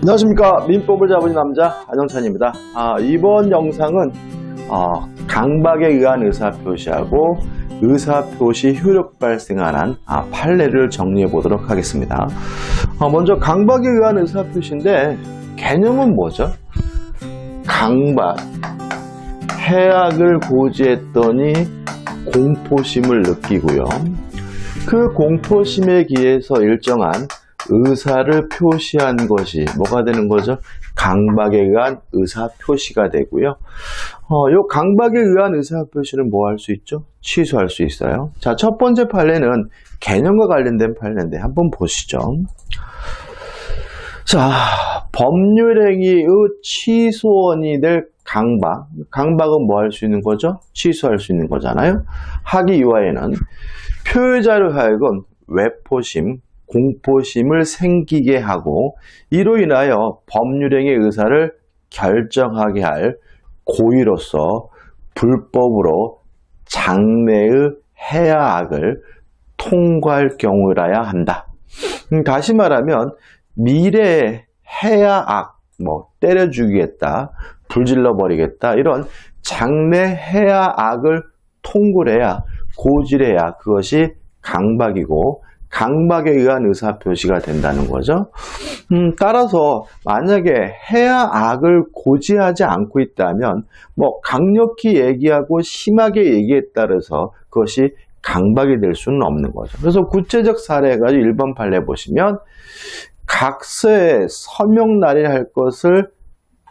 안녕하십니까. 민법을 잡은 남자 안영찬입니다. 이번 영상은 강박에 의한 의사표시하고 의사표시 효력 발생한 판례를 정리해 보도록 하겠습니다. 먼저 강박에 의한 의사표시인데 개념은 뭐죠? 강박, 해악을 고지했더니 공포심을 느끼고요. 그 공포심에 기해서 일정한 의사를 표시한 것이 뭐가 되는 거죠? 강박에 의한 의사표시가 되고요. 요 강박에 의한 의사표시는 뭐 할 수 있죠? 취소할 수 있어요. 자, 첫 번째 판례는 개념과 관련된 판례인데 한번 보시죠. 자, 법률행위의 취소원이 될 강박. 강박은 뭐 할 수 있는 거죠? 취소할 수 있는 거잖아요. 하기 이하에는 표의자로 하여금 외포심, 공포심을 생기게 하고 이로 인하여 법률행위의 의사를 결정하게 할 고의로서 불법으로 장래의 해야악을 통과할 경우라야 한다. 다시 말하면 미래의 해야악, 때려 죽이겠다, 불질러 버리겠다 이런 장래 해야악을 통굴 해야, 고질해야 그것이 강박이고 강박에 의한 의사표시가 된다는 거죠. 따라서 만약에 해야악을 고지하지 않고 있다면 강력히 얘기하고 심하게 얘기했다 그래서 그것이 강박이 될 수는 없는 거죠. 그래서 구체적 사례가 1번 판례 보시면 각서에 서명 날인할 것을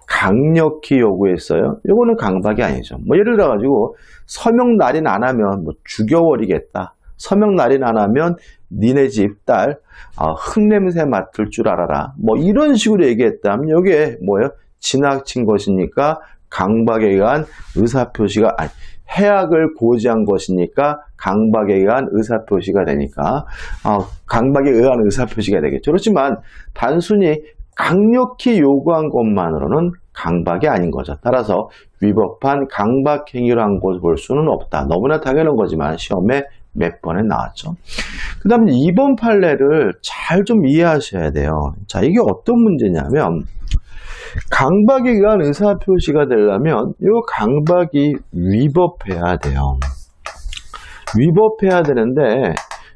강력히 요구했어요. 이거는 강박이 아니죠. 예를 들어 가지고 서명 날인 안 하면 죽여버리겠다. 서명 날인 안 하면 니네 집 딸 흙냄새 맡을 줄 알아라. 이런 식으로 얘기했다면 이게 뭐예요? 지나친 것이니까 강박에 의한 의사표시가 아니, 해악을 고지한 것이니까 강박에 의한 의사표시가 되니까 강박에 의한 의사표시가 되겠죠. 그렇지만 단순히 강력히 요구한 것만으로는 강박이 아닌 거죠. 따라서 위법한 강박행위로 한 것을 볼 수는 없다. 너무나 당연한 거지만 시험에 몇 번에 나왔죠. 그 다음에 2번 판례를 잘 좀 이해하셔야 돼요. 자, 이게 어떤 문제냐면 강박에 의한 의사표시가 되려면 이 강박이 위법해야 돼요. 위법해야 되는데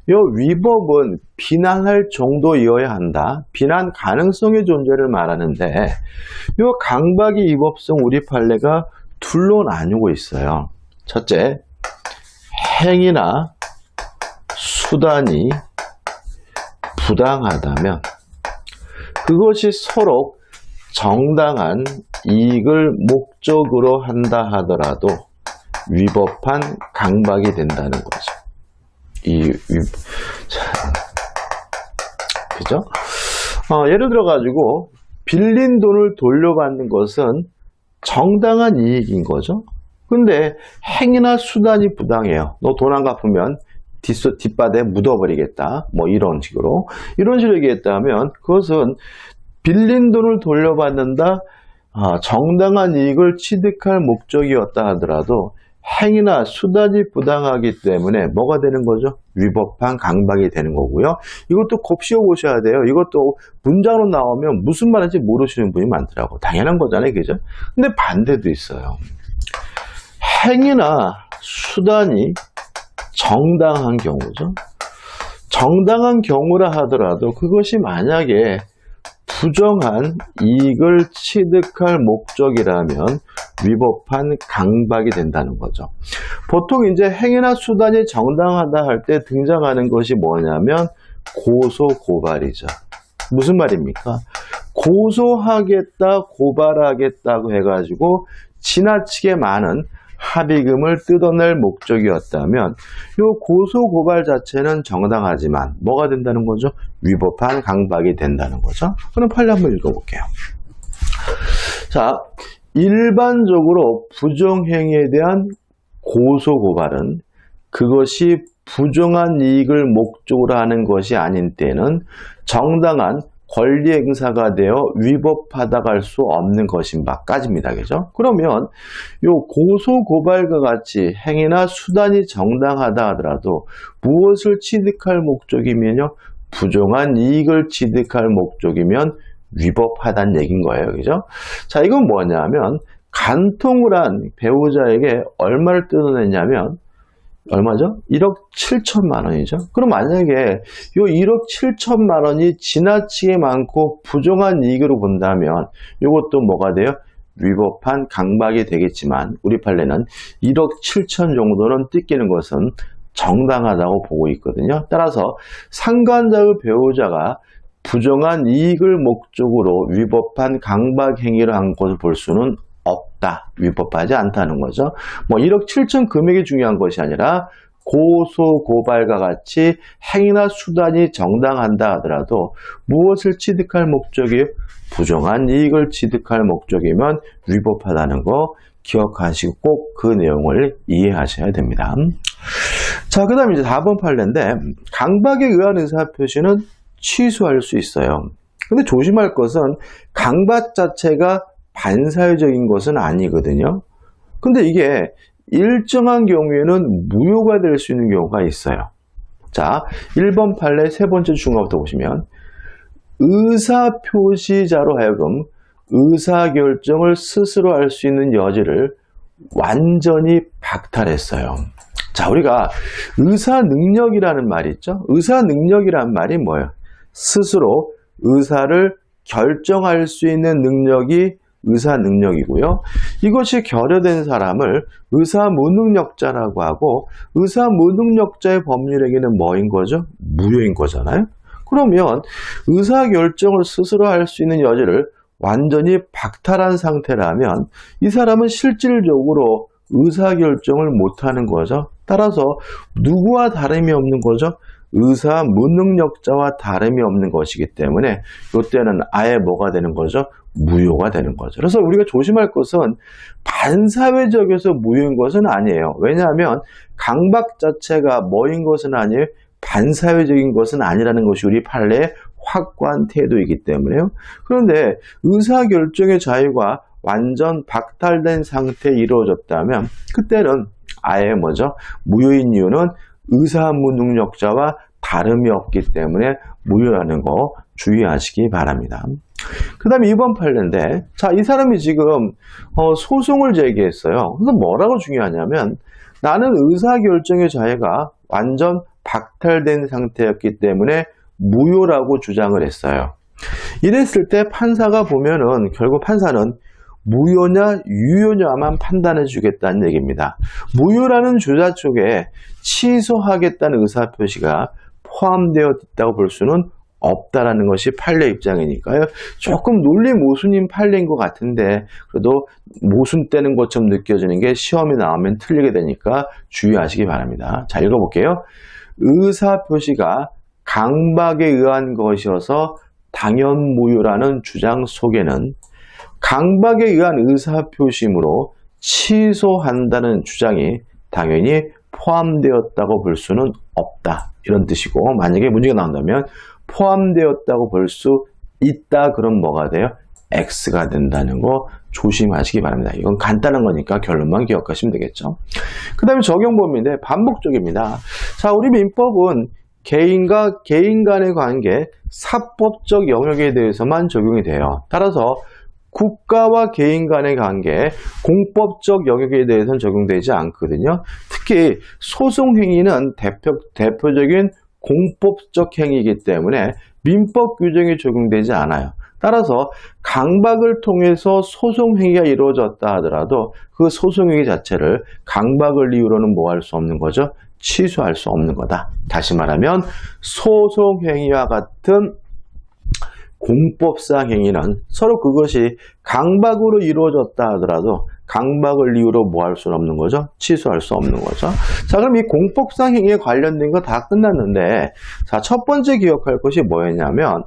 이 위법은 비난할 정도이어야 한다. 비난 가능성의 존재를 말하는데 이 강박의 위법성 우리 판례가 둘로 나뉘고 있어요. 첫째, 행위나 수단이 부당하다면 그것이 서로 정당한 이익을 목적으로 한다 하더라도 위법한 강박이 된다는 거죠. 그죠? 예를 들어 가지고 빌린 돈을 돌려받는 것은 정당한 이익인 거죠. 근데 행위나 수단이 부당해요. 너 돈 안 갚으면 뒷바닥에 묻어버리겠다. 이런 식으로 얘기했다면 그것은 빌린 돈을 돌려받는다. 정당한 이익을 취득할 목적이었다 하더라도 행위나 수단이 부당하기 때문에 뭐가 되는 거죠? 위법한 강박이 되는 거고요. 이것도 곱씹어 보셔야 돼요. 이것도 문장으로 나오면 무슨 말인지 모르시는 분이 많더라고. 당연한 거잖아요. 그죠? 근데 반대도 있어요. 행위나 수단이 정당한 경우죠. 정당한 경우라 하더라도 그것이 만약에 부정한 이익을 취득할 목적이라면 위법한 강박이 된다는 거죠. 보통 이제 행위나 수단이 정당하다 할 때 등장하는 것이 뭐냐면 고소, 고발이죠. 무슨 말입니까? 고소하겠다, 고발하겠다고 해가지고 지나치게 많은 합의금을 뜯어낼 목적이었다면 이 고소 고발 자체는 정당하지만 뭐가 된다는 거죠? 위법한 강박이 된다는 거죠. 그럼 판례 한번 읽어볼게요. 자, 일반적으로 부정행위에 대한 고소 고발은 그것이 부정한 이익을 목적으로 하는 것이 아닌 때는 정당한 권리 행사가 되어 위법하다고 할 수 없는 것인 바까지입니다. 그죠? 그러면 요 고소 고발과 같이 행위나 수단이 정당하다 하더라도 무엇을 취득할 목적이면요? 부정한 이익을 취득할 목적이면 위법하다는 얘기인 거예요. 그죠? 자, 이건 뭐냐면 간통을 한 배우자에게 얼마를 뜯어냈냐면 얼마죠? 1억 7천만 원이죠. 그럼 만약에 요 1억 7천만 원이 지나치게 많고 부정한 이익으로 본다면 이것도 뭐가 돼요? 위법한 강박이 되겠지만 우리 판례는 1억 7천 정도는 뜯기는 것은 정당하다고 보고 있거든요. 따라서 상관자의 배우자가 부정한 이익을 목적으로 위법한 강박 행위를 한 것을 볼 수는 없다. 위법하지 않다는 거죠. 뭐 1억 7천 금액이 중요한 것이 아니라 고소, 고발과 같이 행위나 수단이 정당한다 하더라도 무엇을 취득할 목적이 부정한 이익을 취득할 목적이면 위법하다는 거 기억하시고 꼭 그 내용을 이해하셔야 됩니다. 자, 그 다음에 이제 4번 판례인데 강박에 의한 의사표시는 취소할 수 있어요. 근데 조심할 것은 강박 자체가 반사회적인 것은 아니거든요. 근데 이게 일정한 경우에는 무효가 될 수 있는 경우가 있어요. 자, 1번 판례 세 번째 중간부터 보시면 의사표시자로 하여금 의사결정을 스스로 할 수 있는 여지를 완전히 박탈했어요. 자, 우리가 의사능력이라는 말이 있죠. 의사능력이라는 말이 뭐예요? 스스로 의사를 결정할 수 있는 능력이 의사능력이고요. 이것이 결여된 사람을 의사무능력자라고 하고 의사무능력자의 법률행위는 뭐인 거죠? 무효인 거잖아요. 그러면 의사결정을 스스로 할 수 있는 여지를 완전히 박탈한 상태라면 이 사람은 실질적으로 의사결정을 못하는 거죠. 따라서 누구와 다름이 없는 거죠? 의사 무능력자와 다름이 없는 것이기 때문에 이때는 아예 뭐가 되는 거죠? 무효가 되는 거죠. 그래서 우리가 조심할 것은 반사회적에서 무효인 것은 아니에요. 왜냐하면 강박 자체가 뭐인 것은 아니에요. 반사회적인 것은 아니라는 것이 우리 판례의 확고한 태도이기 때문에요. 그런데 의사결정의 자유가 완전 박탈된 상태에 이루어졌다면 그때는 아예 뭐죠? 무효인 이유는 의사무능력자와 다름이 없기 때문에 무효라는 거 주의하시기 바랍니다. 그 다음에 2번 판례인데 자, 이 사람이 지금 소송을 제기했어요. 그래서 뭐라고 중요하냐면 나는 의사결정의 자유가 완전 박탈된 상태였기 때문에 무효라고 주장을 했어요. 이랬을 때 판사가 보면은 결국 판사는 무효냐 유효냐만 판단해 주겠다는 얘기입니다. 무효라는 주자 쪽에 취소하겠다는 의사표시가 포함되어 있다고 볼 수는 없다라는 것이 판례 입장이니까요. 조금 논리 모순인 판례인 것 같은데 그래도 모순되는 것처럼 느껴지는 게 시험에 나오면 틀리게 되니까 주의하시기 바랍니다. 자, 읽어볼게요. 의사표시가 강박에 의한 것이어서 당연 무효라는 주장 속에는 강박에 의한 의사표시므로 취소한다는 주장이 당연히 포함되었다고 볼 수는 없다. 이런 뜻이고 만약에 문제가 나온다면 포함되었다고 볼 수 있다. 그럼 뭐가 돼요? X가 된다는 거 조심하시기 바랍니다. 이건 간단한 거니까 결론만 기억하시면 되겠죠. 그 다음에 적용 범위인데 반복적입니다. 자, 우리 민법은 개인과 개인 간의 관계, 사법적 영역에 대해서만 적용이 돼요. 따라서 국가와 개인 간의 관계, 공법적 영역에 대해서는 적용되지 않거든요. 특히 소송행위는 대표적인 공법적 행위이기 때문에 민법 규정이 적용되지 않아요. 따라서 강박을 통해서 소송행위가 이루어졌다 하더라도 그 소송행위 자체를 강박을 이유로는 뭐 할 수 없는 거죠? 취소할 수 없는 거다. 다시 말하면 소송행위와 같은 공법상 행위는 서로 그것이 강박으로 이루어졌다 하더라도 강박을 이유로 뭐 할 수는 없는 거죠? 취소할 수 없는 거죠. 자, 그럼 이 공법상 행위에 관련된 거 다 끝났는데 자, 첫 번째 기억할 것이 뭐였냐면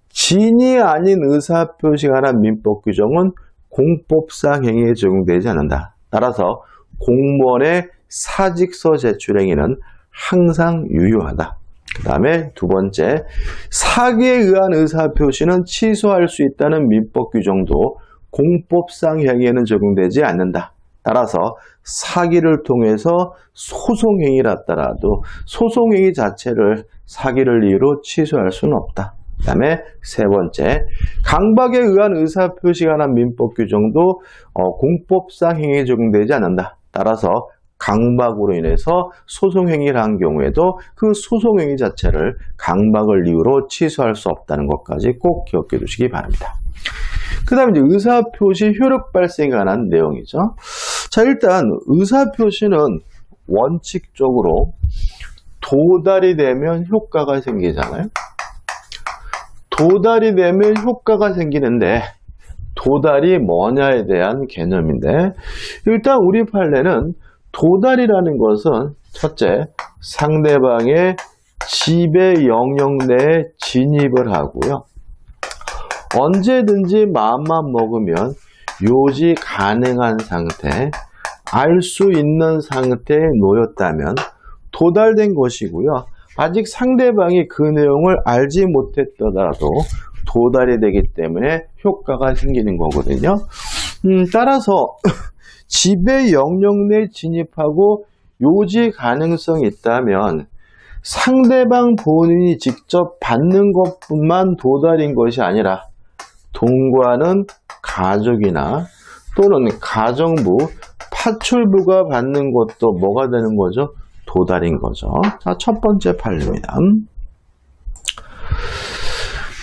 진이 아닌 의사표시가 관한 민법 규정은 공법상 행위에 적용되지 않는다. 따라서 공무원의 사직서 제출 행위는 항상 유효하다. 그 다음에 두 번째, 사기에 의한 의사표시는 취소할 수 있다는 민법 규정도 공법상 행위에는 적용되지 않는다. 따라서 사기를 통해서 소송행위를 하더라도 소송행위 자체를 사기를 이유로 취소할 수는 없다. 그 다음에 세 번째, 강박에 의한 의사표시가 관한 민법 규정도 공법상 행위에 적용되지 않는다. 따라서 강박으로 인해서 소송행위를 한 경우에도 그 소송행위 자체를 강박을 이유로 취소할 수 없다는 것까지 꼭 기억해 두시기 바랍니다. 그 다음에 이제 의사표시 효력 발생에 관한 내용이죠. 자, 일단 의사표시는 원칙적으로 도달이 되면 효과가 생기잖아요. 도달이 되면 효과가 생기는데 도달이 뭐냐에 대한 개념인데, 일단 우리 판례는 도달이라는 것은 첫째, 상대방의 지배 영역 내에 진입을 하고요. 언제든지 마음만 먹으면 요지 가능한 상태, 알 수 있는 상태에 놓였다면 도달된 것이고요. 아직 상대방이 그 내용을 알지 못했더라도 도달이 되기 때문에 효과가 생기는 거거든요. 따라서 지배 영역 내에 진입하고 요지 가능성이 있다면 상대방 본인이 직접 받는 것뿐만 도달인 것이 아니라 동거하는 가족이나 또는 가정부, 파출부가 받는 것도 뭐가 되는 거죠? 도달인 거죠. 자, 첫 번째 판례입니다.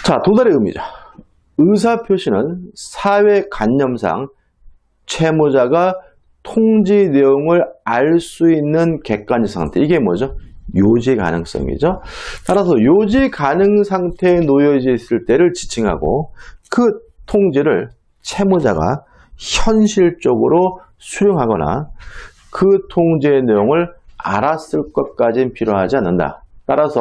자, 도달의 의미죠. 의사표시는 사회관념상 채무자가 통지 내용을 알 수 있는 객관적 상태. 이게 뭐죠? 요지 가능성이죠. 따라서 요지 가능 상태에 놓여져 있을 때를 지칭하고 그 통지를 채무자가 현실적으로 수령하거나 그 통지의 내용을 알았을 것까지는 필요하지 않는다. 따라서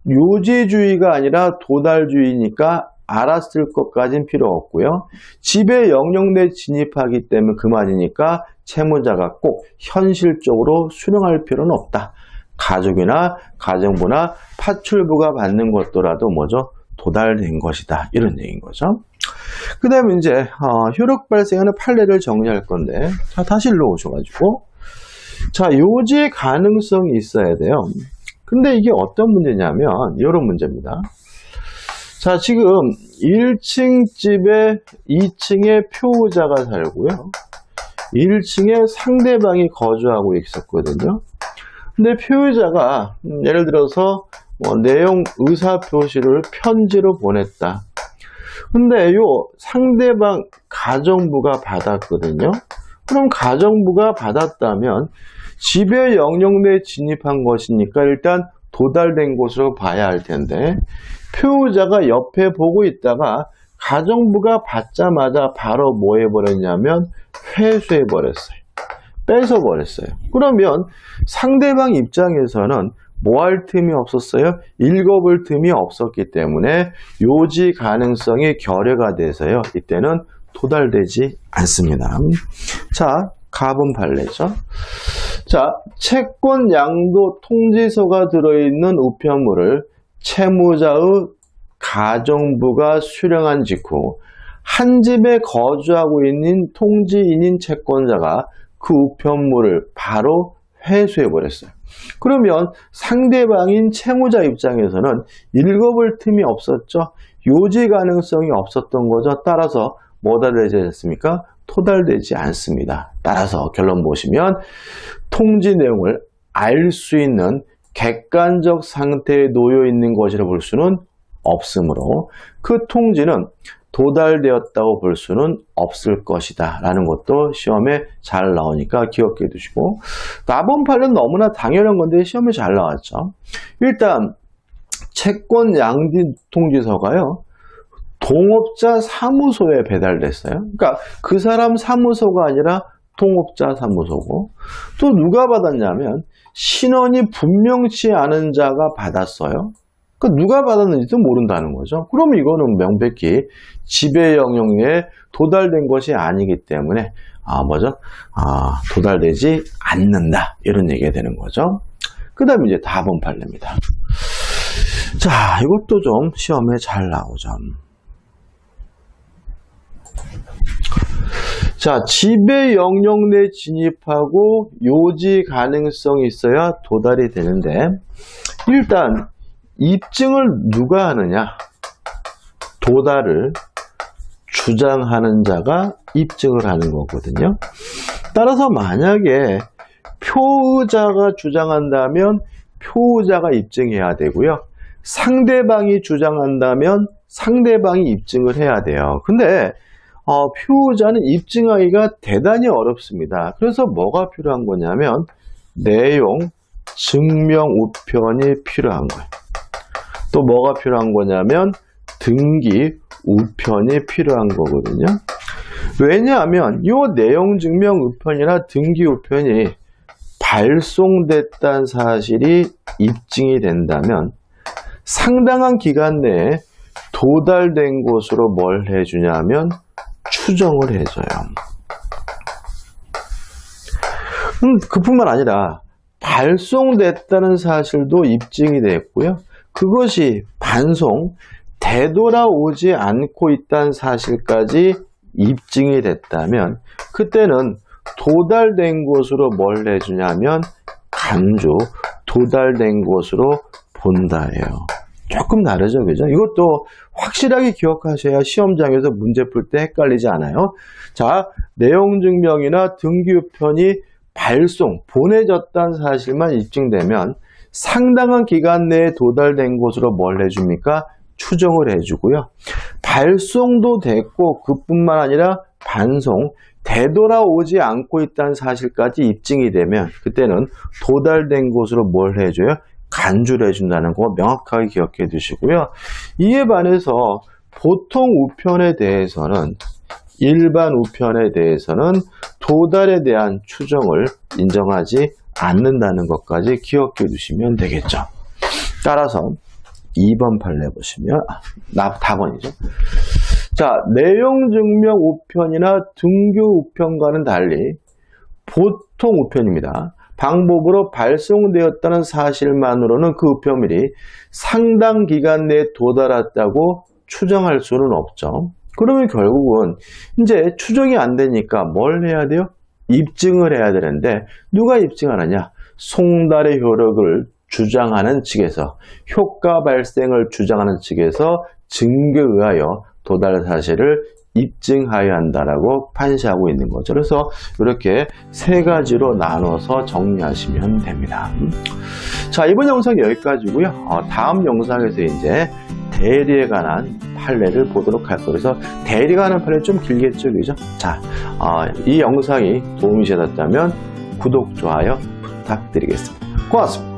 요지주의가 아니라 도달주의니까 알았을 것까지는 필요 없고요. 지배 영역 내 진입하기 때문에 그만이니까 채무자가 꼭 현실적으로 수령할 필요는 없다. 가족이나 가정부나 파출부가 받는 것더라도 뭐죠? 도달된 것이다. 이런 얘기인 거죠. 그 다음에 이제 효력 발생하는 판례를 정리할 건데, 자, 다시 일로 오셔가지고, 자, 요지 가능성이 있어야 돼요. 근데 이게 어떤 문제냐면 이런 문제입니다. 자, 지금 1층 집에 2층에 표의자가 살고요. 1층에 상대방이 거주하고 있었거든요. 근데 표의자가 예를 들어서 내용 의사표시를 편지로 보냈다. 근데 요 상대방 가정부가 받았거든요. 그럼 가정부가 받았다면 지배 영역 내에 진입한 것이니까 일단 도달된 것으로 봐야 할 텐데, 표의자가 옆에 보고 있다가 가정부가 받자마자 바로 뭐 해버렸냐면 회수해버렸어요. 뺏어버렸어요. 그러면 상대방 입장에서는 뭐 할 틈이 없었어요? 읽어볼 틈이 없었기 때문에 요지 가능성이 결여가 돼서요. 이때는 도달되지 않습니다. 자, 가분 판례죠. 자, 채권 양도 통지서가 들어있는 우편물을 채무자의 가정부가 수령한 직후 한 집에 거주하고 있는 통지인인 채권자가 그 우편물을 바로 회수해버렸어요. 그러면 상대방인 채무자 입장에서는 읽어볼 틈이 없었죠. 요지 가능성이 없었던 거죠. 따라서 뭐가 되지 않습니까? 토달되지 않습니다. 따라서 결론 보시면 통지 내용을 알 수 있는 객관적 상태에 놓여 있는 것이라 볼 수는 없으므로 그 통지는 도달되었다고 볼 수는 없을 것이다 라는 것도 시험에 잘 나오니까 기억해 두시고, 나번 판례는 너무나 당연한 건데 시험에 잘 나왔죠. 일단 채권 양지 통지서가요, 동업자 사무소에 배달됐어요. 그러니까 그 사람 사무소가 아니라 동업자 사무소고, 또 누가 받았냐면 신원이 분명치 않은 자가 받았어요. 그러니까 누가 받았는지도 모른다는 거죠. 그럼 이거는 명백히 지배 영역에 도달된 것이 아니기 때문에 도달되지 않는다 이런 얘기가 되는 거죠. 그 다음에 이제 다번 판례입니다. 자, 이것도 좀 시험에 잘 나오죠. 자, 지배 영역 내 진입하고 요지 가능성이 있어야 도달이 되는데, 일단 입증을 누가 하느냐? 도달을 주장하는 자가 입증을 하는 거거든요. 따라서 만약에 표의자가 주장한다면 표의자가 입증해야 되고요. 상대방이 주장한다면 상대방이 입증을 해야 돼요. 근데 표의자는 입증하기가 대단히 어렵습니다. 그래서 뭐가 필요한 거냐면 내용, 증명, 우편이 필요한 거예요. 또 뭐가 필요한 거냐면 등기, 우편이 필요한 거거든요. 왜냐하면 이 내용, 증명, 우편이나 등기, 우편이 발송됐다는 사실이 입증이 된다면 상당한 기간 내에 도달된 곳으로 뭘 해주냐면 추정을 해줘요. 그뿐만 아니라 발송됐다는 사실도 입증이 됐고요. 그것이 반송, 되돌아오지 않고 있다는 사실까지 입증이 됐다면 그때는 도달된 곳으로 뭘 해주냐면 간주, 도달된 곳으로 본다예요. 조금 다르죠, 그죠? 이것도 확실하게 기억하셔야 시험장에서 문제 풀 때 헷갈리지 않아요. 자, 내용 증명이나 등기 우편이 발송, 보내졌다는 사실만 입증되면 상당한 기간 내에 도달된 곳으로 뭘 해줍니까? 추정을 해주고요. 발송도 됐고 그뿐만 아니라 반송, 되돌아오지 않고 있다는 사실까지 입증이 되면 그때는 도달된 곳으로 뭘 해줘요? 간주를 해준다는 거 명확하게 기억해 두시고요. 이에 반해서 보통 우편에 대해서는 일반 우편에 대해서는 도달에 대한 추정을 인정하지 않는다는 것까지 기억해 두시면 되겠죠. 따라서 2번 판례 보시면 답원이죠. 자, 내용 증명 우편이나 등교 우편과는 달리 보통 우편입니다. 방법으로 발송되었다는 사실만으로는 그 우편물이 상당 기간 내에 도달했다고 추정할 수는 없죠. 그러면 결국은 이제 추정이 안 되니까 뭘 해야 돼요? 입증을 해야 되는데 누가 입증하느냐? 송달의 효력을 주장하는 측에서, 효과 발생을 주장하는 측에서 증거에 의하여 도달 사실을 입증하여야 한다라고 판시하고 있는 거죠. 그래서 이렇게 세 가지로 나눠서 정리하시면 됩니다. 자, 이번 영상 여기까지고요. 다음 영상에서 이제 대리에 관한 판례를 보도록 할 거예요. 그래서 대리에 관한 판례 좀 길겠죠, 그죠? 자, 이 영상이 도움이 되셨다면 구독, 좋아요 부탁드리겠습니다. 고맙습니다.